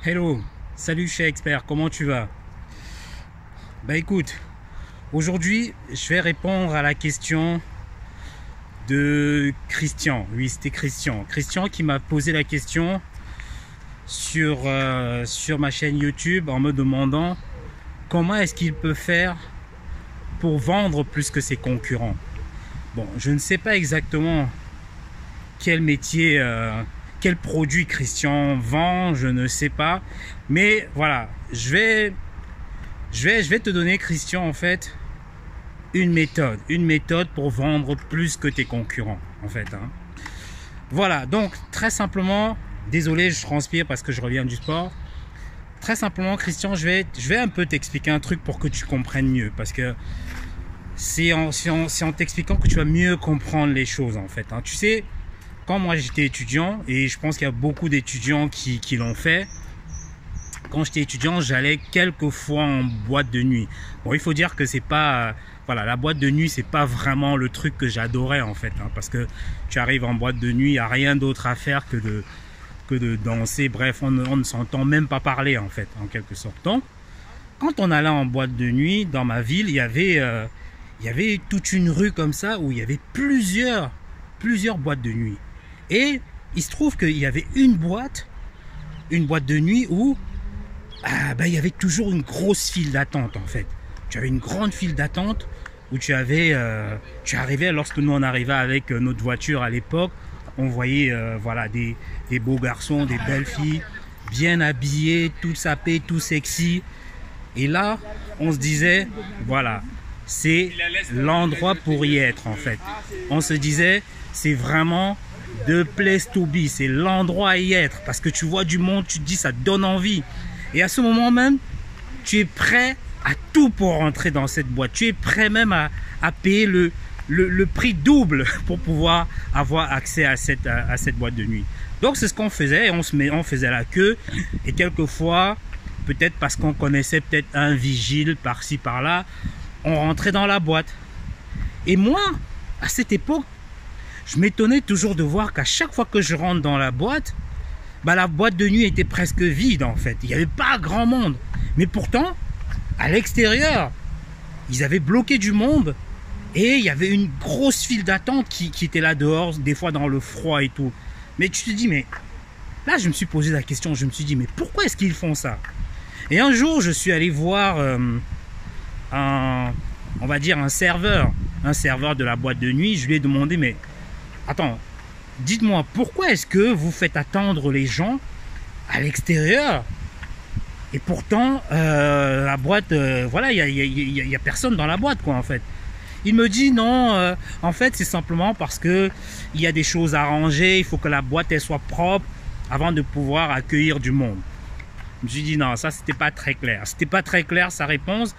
Hello, salut chez Expert, comment tu vas? Bah écoute, aujourd'hui je vais répondre à la question de Christian. Oui, c'était Christian. Christian qui m'a posé la question sur ma chaîne YouTube en me demandant comment est-ce qu'il peut faire pour vendre plus que ses concurrents. Bon, je ne sais pas exactement quel métier, quel produit Christian vend, je ne sais pas. Mais voilà, je vais te donner, Christian, en fait, une méthode pour vendre plus que tes concurrents, en fait. Hein. Voilà, donc très simplement, désolé, je transpire parce que je reviens du sport. Très simplement, Christian, je vais un peu t'expliquer un truc pour que tu comprennes mieux, parce que c'est en t'expliquant que tu vas mieux comprendre les choses, en fait. Hein. Tu sais, quand moi j'étais étudiant, et je pense qu'il y a beaucoup d'étudiants qui l'ont fait, quand j'étais étudiant, j'allais quelques fois en boîte de nuit. Bon, il faut dire que c'est pas... voilà, la boîte de nuit, c'est pas vraiment le truc que j'adorais, en fait. Hein, parce que tu arrives en boîte de nuit, il n'y a rien d'autre à faire que de danser. Bref, on ne s'entend même pas parler, en fait, en quelque sorte. Donc, quand on allait en boîte de nuit, dans ma ville, il y avait toute une rue comme ça, où il y avait plusieurs boîtes de nuit. Et il se trouve qu'il y avait une boîte de nuit où il y avait toujours une grosse file d'attente, en fait. Tu avais une grande file d'attente où tu arrivais, lorsque nous on arrivait avec notre voiture à l'époque, on voyait voilà, des beaux garçons, des belles filles, bien habillés, tout sapés, tout sexy. Et là, on se disait, voilà, c'est l'endroit pour y être, en fait. On se disait, c'est vraiment the place to be, c'est l'endroit à y être, parce que tu vois du monde, tu te dis, ça te donne envie. Et à ce moment même, tu es prêt à tout pour rentrer dans cette boîte. Tu es prêt même à payer le prix double pour pouvoir avoir accès à cette boîte de nuit. Donc c'est ce qu'on faisait, on faisait la queue. Et quelquefois, peut-être parce qu'on connaissait peut-être un vigile par-ci par-là, on rentrait dans la boîte. Et moi, à cette époque, je m'étonnais toujours de voir qu'à chaque fois que je rentre dans la boîte de nuit était presque vide, en fait. Il n'y avait pas grand monde. Mais pourtant, à l'extérieur, ils avaient bloqué du monde et il y avait une grosse file d'attente qui était là dehors, des fois dans le froid et tout. Mais tu te dis, mais là, je me suis posé la question, je me suis dit, mais pourquoi est-ce qu'ils font ça? Et un jour, je suis allé voir on va dire un serveur de la boîte de nuit. Je lui ai demandé, mais attends, dites-moi, pourquoi est-ce que vous faites attendre les gens à l'extérieur? Et pourtant, la boîte, voilà, il y a personne dans la boîte, quoi, en fait. Il me dit non, en fait, c'est simplement parce que il y a des choses à ranger, il faut que la boîte elle soit propre avant de pouvoir accueillir du monde. Je me suis dit non, ça c'était pas très clair. C'était pas très clair sa réponse.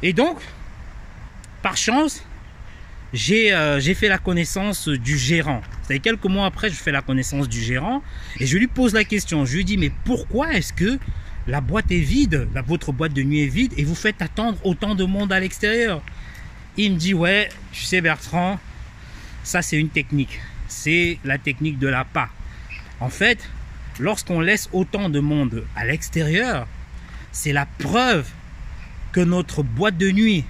Et donc, par chance, j'ai fait la connaissance du gérant. C'est quelques mois après, je fais la connaissance du gérant et je lui pose la question. Je lui dis, mais pourquoi est-ce que la boîte est vide, votre boîte de nuit est vide et vous faites attendre autant de monde à l'extérieur? Il me dit, ouais, tu sais Bertrand, ça c'est une technique. C'est la technique de l'appât. En fait, lorsqu'on laisse autant de monde à l'extérieur, c'est la preuve que notre boîte de nuit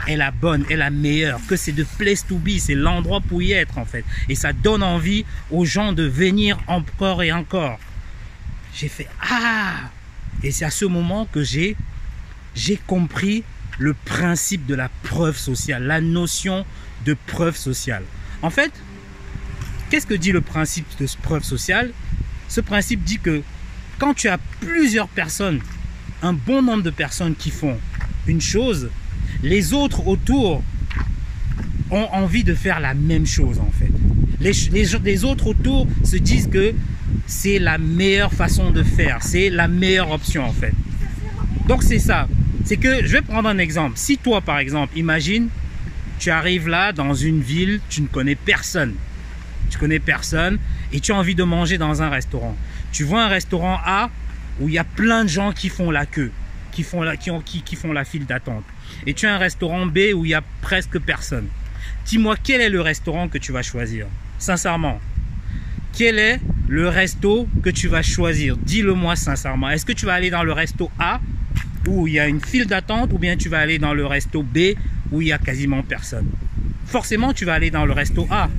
est la bonne, est la meilleure, que c'est de place to be, c'est l'endroit pour y être, en fait. Et ça donne envie aux gens de venir encore et encore. J'ai fait, ah! Et c'est à ce moment que j'ai compris le principe de la preuve sociale, la notion de preuve sociale. En fait, qu'est-ce que dit le principe de preuve sociale? Ce principe dit que quand tu as plusieurs personnes, un bon nombre de personnes qui font une chose, les autres autour ont envie de faire la même chose, en fait. Les autres autour se disent que c'est la meilleure façon de faire, c'est la meilleure option, en fait. Donc c'est ça. C'est que, je vais prendre un exemple. Si toi, par exemple, imagine, tu arrives là dans une ville, tu ne connais personne. Tu connais personne et tu as envie de manger dans un restaurant. Tu vois un restaurant A où il y a plein de gens qui font la queue, qui font la file d'attente. Et tu as un restaurant B où il y a presque personne. Dis-moi, quel est le restaurant que tu vas choisir? Sincèrement, quel est le resto que tu vas choisir? Dis-le-moi sincèrement. Est-ce que tu vas aller dans le resto A où il y a une file d'attente, ou bien tu vas aller dans le resto B où il y a quasiment personne? Forcément, tu vas aller dans le resto A.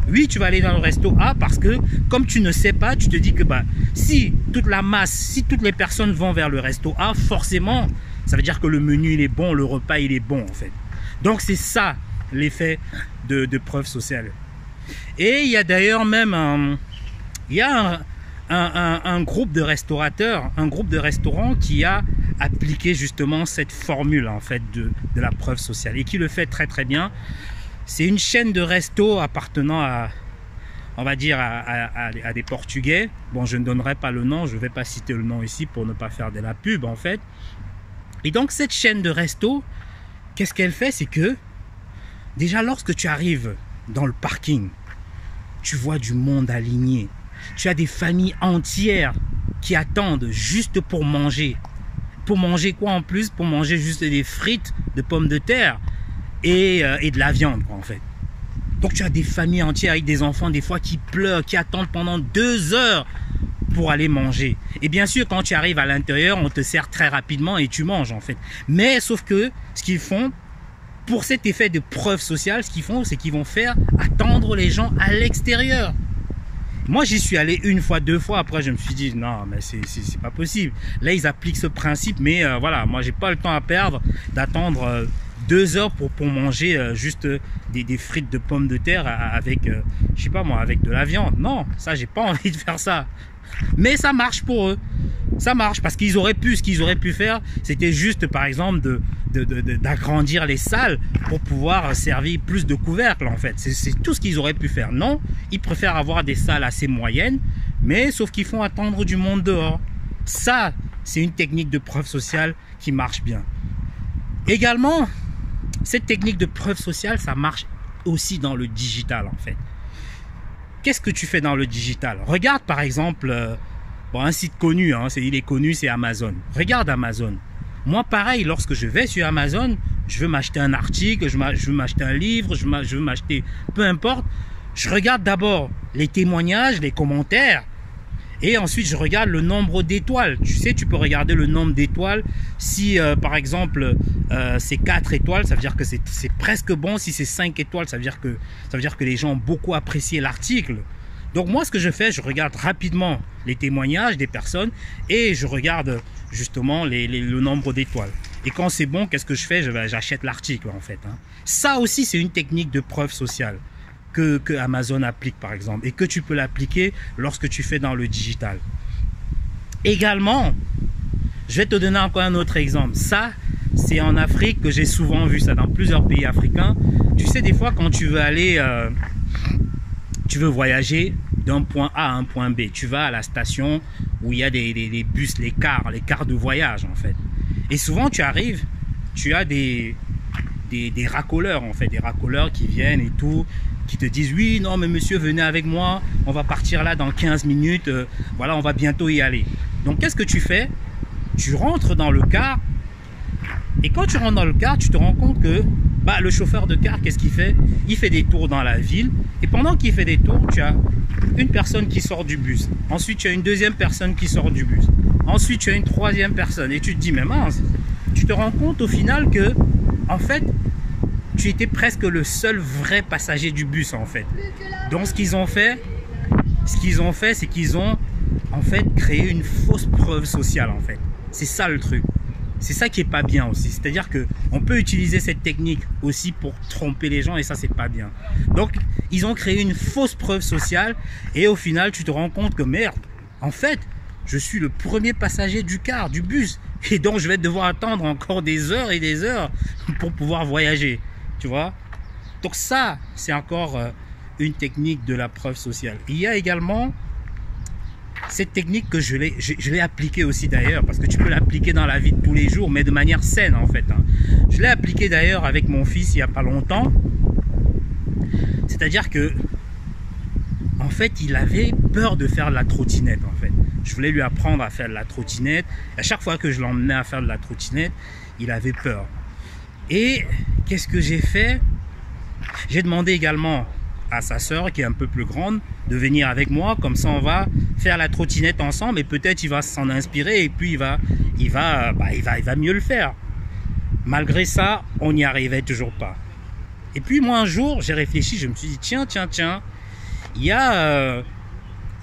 Oui, tu vas aller dans le resto A parce que comme tu ne sais pas, tu te dis que si toute la masse, si toutes les personnes vont vers le resto A, forcément, ça veut dire que le menu il est bon, le repas il est bon en fait. Donc c'est ça l'effet de preuve sociale. Et il y a d'ailleurs même un groupe de restaurateurs, un groupe de restaurants qui a appliqué justement cette formule en fait de la preuve sociale et qui le fait très très bien. C'est une chaîne de resto appartenant à, on va dire, à des Portugais. Bon, je ne donnerai pas le nom, je ne vais pas citer le nom ici pour ne pas faire de la pub en fait. Et donc cette chaîne de resto, qu'est-ce qu'elle fait? C'est que déjà lorsque tu arrives dans le parking, tu vois du monde aligné. Tu as des familles entières qui attendent juste pour manger. Pour manger quoi en plus? Pour manger juste des frites, de pommes de terre et de la viande quoi, en fait. Donc tu as des familles entières avec des enfants des fois qui pleurent, qui attendent pendant 2 heures pour aller manger. Et bien sûr, quand tu arrives à l'intérieur, on te sert très rapidement et tu manges en fait. Mais sauf que ce qu'ils font, pour cet effet de preuve sociale, ce qu'ils font, c'est qu'ils vont faire attendre les gens à l'extérieur. Moi, j'y suis allé 1 fois, 2 fois. Après, je me suis dit, non, mais c'est pas possible. Là, ils appliquent ce principe. Mais voilà, moi, j'ai pas le temps à perdre d'attendre 2 heures pour manger juste des frites de pommes de terre avec, je sais pas moi, avec de la viande. Non, ça, j'ai pas envie de faire ça. Mais ça marche pour eux. Ça marche parce qu'ils auraient pu, ce qu'ils auraient pu faire, c'était juste, par exemple, d'agrandir les salles pour pouvoir servir plus de couvercles en fait. C'est tout ce qu'ils auraient pu faire. Non, ils préfèrent avoir des salles assez moyennes, mais sauf qu'ils font attendre du monde dehors. Ça, c'est une technique de preuve sociale qui marche bien. Également, cette technique de preuve sociale, ça marche aussi dans le digital en fait. Qu'est-ce que tu fais dans le digital? Regarde par exemple, un site connu, hein, il est connu, c'est Amazon. Regarde Amazon. Moi, pareil, lorsque je vais sur Amazon, je veux m'acheter un article, je veux m'acheter un livre, je veux m'acheter, peu importe. Je regarde d'abord les témoignages, les commentaires, et ensuite je regarde le nombre d'étoiles. Tu sais, tu peux regarder le nombre d'étoiles. Si, par exemple, c'est 4 étoiles, ça veut dire que c'est presque bon. Si c'est 5 étoiles, ça veut dire que les gens ont beaucoup apprécié l'article. Donc moi, ce que je fais, je regarde rapidement les témoignages des personnes et je regarde justement le nombre d'étoiles. Et quand c'est bon, qu'est-ce que je fais? J'achète l'article en fait. Hein. Ça aussi, c'est une technique de preuve sociale que Amazon applique par exemple et que tu peux l'appliquer lorsque tu fais dans le digital. Également, je vais te donner encore un autre exemple. Ça, c'est en Afrique que j'ai souvent vu ça dans plusieurs pays africains. Tu sais, des fois, quand tu veux aller... tu veux voyager d'un point A à un point B. Tu vas à la station où il y a des bus, les cars de voyage en fait. Et souvent tu arrives, tu as des racoleurs en fait, des racoleurs qui viennent et tout, qui te disent oui, non mais monsieur venez avec moi, on va partir là dans 15 minutes, voilà on va bientôt y aller. Donc qu'est-ce que tu fais? Tu rentres dans le car et quand tu rentres dans le car, tu te rends compte que le chauffeur de car, qu'est-ce qu'il fait? Il fait des tours dans la ville. Et pendant qu'il fait des tours, tu as une personne qui sort du bus. Ensuite, tu as une deuxième personne qui sort du bus. Ensuite, tu as une troisième personne. Et tu te dis, mais mince, tu te rends compte au final que, en fait, tu étais presque le seul vrai passager du bus, en fait. Donc, ce qu'ils ont fait, c'est qu'ils ont, en fait, créé une fausse preuve sociale, en fait. C'est ça le truc. C'est ça qui est pas bien aussi. C'est-à-dire que on peut utiliser cette technique aussi pour tromper les gens et ça c'est pas bien. Donc ils ont créé une fausse preuve sociale et au final tu te rends compte que merde, en fait je suis le premier passager du car, du bus et donc je vais devoir attendre encore des heures et des heures pour pouvoir voyager. Tu vois? Donc ça c'est encore une technique de la preuve sociale. Il y a également cette technique que je l'ai appliquée aussi d'ailleurs, parce que tu peux l'appliquer dans la vie de tous les jours, mais de manière saine en fait. Hein. Je l'ai appliquée d'ailleurs avec mon fils il n'y a pas longtemps. C'est-à-dire que, en fait, il avait peur de faire de la trottinette en fait. Je voulais lui apprendre à faire de la trottinette. À chaque fois que je l'emmenais à faire de la trottinette, il avait peur. Et qu'est-ce que j'ai fait? J'ai demandé également à sa sœur qui est un peu plus grande de venir avec moi, comme ça on va faire la trottinette ensemble et peut-être il va s'en inspirer et puis il va mieux le faire. Malgré ça, on n'y arrivait toujours pas. Et puis moi un jour, j'ai réfléchi, je me suis dit tiens, il y a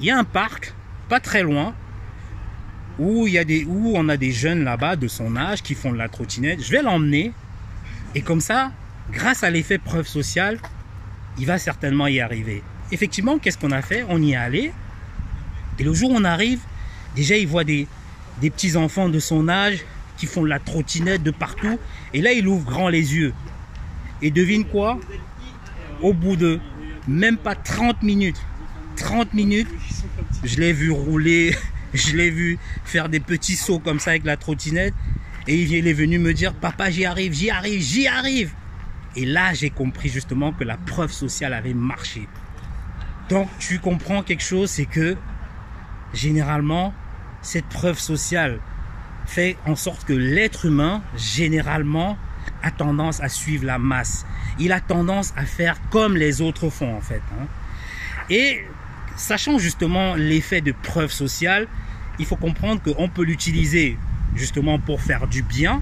un parc pas très loin où on a des jeunes là-bas de son âge qui font de la trottinette. Je vais l'emmener et comme ça, grâce à l'effet preuve sociale, il va certainement y arriver. Effectivement, qu'est-ce qu'on a fait? On y est allé. Et le jour où on arrive, déjà il voit des petits enfants de son âge qui font de la trottinette de partout. Et là, il ouvre grand les yeux. Et devine quoi? Au bout de même pas 30 minutes, je l'ai vu rouler, je l'ai vu faire des petits sauts comme ça avec la trottinette. Et il est venu me dire, papa, j'y arrive. Et là, j'ai compris justement que la preuve sociale avait marché. Donc, tu comprends quelque chose, c'est que généralement, cette preuve sociale fait en sorte que l'être humain, généralement, a tendance à suivre la masse. Il a tendance à faire comme les autres font, en fait. Et sachant justement l'effet de preuve sociale, il faut comprendre qu'on peut l'utiliser justement pour faire du bien,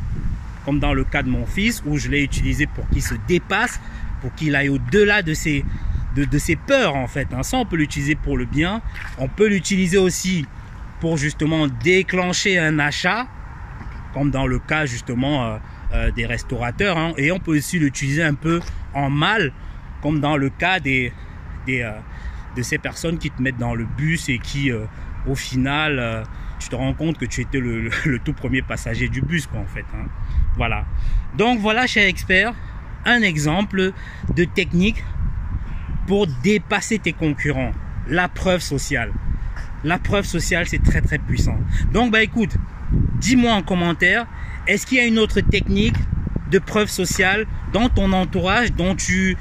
comme dans le cas de mon fils, où je l'ai utilisé pour qu'il se dépasse, pour qu'il aille au-delà de ses peurs, en fait. Ça, on peut l'utiliser pour le bien. On peut l'utiliser aussi pour justement déclencher un achat, comme dans le cas justement des restaurateurs. Et on peut aussi l'utiliser un peu en mal, comme dans le cas de ces personnes qui te mettent dans le bus et qui, au final, tu te rends compte que tu étais le tout premier passager du bus, quoi, en fait. Voilà. Donc voilà, cher expert, un exemple de technique pour dépasser tes concurrents. La preuve sociale. La preuve sociale, c'est très très puissant. Donc écoute, dis-moi en commentaire, est-ce qu'il y a une autre technique de preuve sociale dans ton entourage dont tu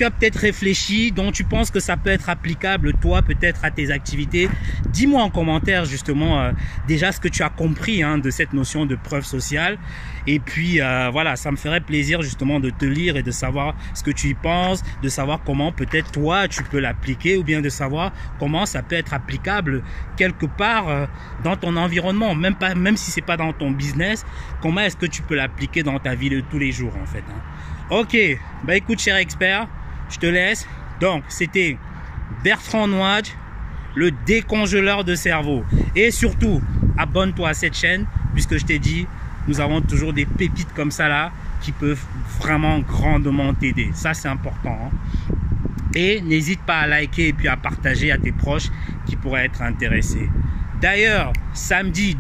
as peut-être réfléchi, dont tu penses que ça peut être applicable, toi, peut-être à tes activités? Dis-moi en commentaire, justement, déjà ce que tu as compris de cette notion de preuve sociale. Et puis, voilà, ça me ferait plaisir, justement, de te lire et de savoir ce que tu y penses, de savoir comment, peut-être, toi, tu peux l'appliquer, ou bien de savoir comment ça peut être applicable quelque part dans ton environnement, même si c'est pas dans ton business, comment est-ce que tu peux l'appliquer dans ta vie de tous les jours, en fait. Ok, écoute, cher expert, je te laisse. Donc, c'était Bertrand Nouadj, le décongeleur de cerveau. Et surtout, abonne-toi à cette chaîne, puisque je t'ai dit, nous avons toujours des pépites comme ça là, qui peuvent vraiment grandement t'aider. Ça, c'est important. Et n'hésite pas à liker et puis à partager à tes proches qui pourraient être intéressés. D'ailleurs,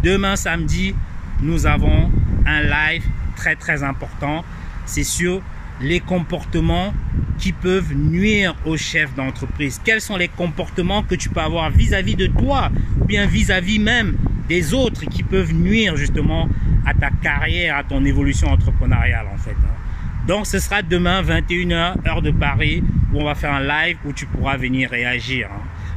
demain samedi, nous avons un live très très important. C'est sur les comportements qui peuvent nuire au chef d'entreprise. Quels sont les comportements que tu peux avoir vis-à-vis de toi ou bien vis-à-vis même des autres qui peuvent nuire justement à ta carrière, à ton évolution entrepreneuriale, en fait. Donc ce sera demain 21h heure de Paris où on va faire un live où tu pourras venir réagir.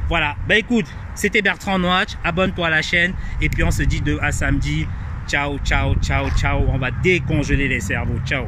Voilà, écoute, c'était Bertrand Nouadj, abonne-toi à la chaîne et puis on se dit à samedi. Ciao, ciao, ciao, ciao. On va décongeler les cerveaux. Ciao.